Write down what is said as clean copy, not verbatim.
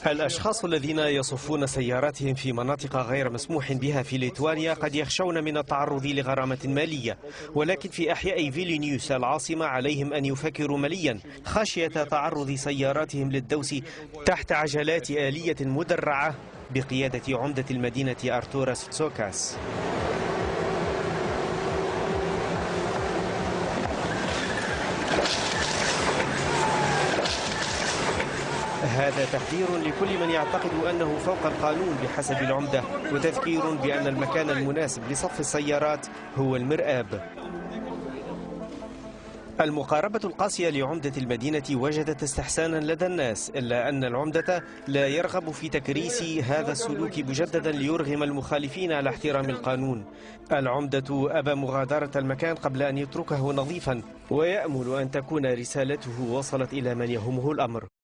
الأشخاص الذين يصفون سياراتهم في مناطق غير مسموح بها في ليتوانيا قد يخشون من التعرض لغرامة مالية، ولكن في أحياء فيلنيوس العاصمة عليهم أن يفكروا مليا خشية تعرض سياراتهم للدوس تحت عجلات آلية مدرعة بقيادة عمدة المدينة أرتوراس تسوكاس. هذا تحذير لكل من يعتقد أنه فوق القانون بحسب العمدة، وتذكير بأن المكان المناسب لصف السيارات هو المرآب. المقاربة القاسية لعمدة المدينة وجدت استحسانا لدى الناس، إلا أن العمدة لا يرغب في تكريس هذا السلوك مجددا ليرغم المخالفين على احترام القانون. العمدة أبى مغادرة المكان قبل أن يتركه نظيفا، ويأمل أن تكون رسالته وصلت إلى من يهمه الأمر.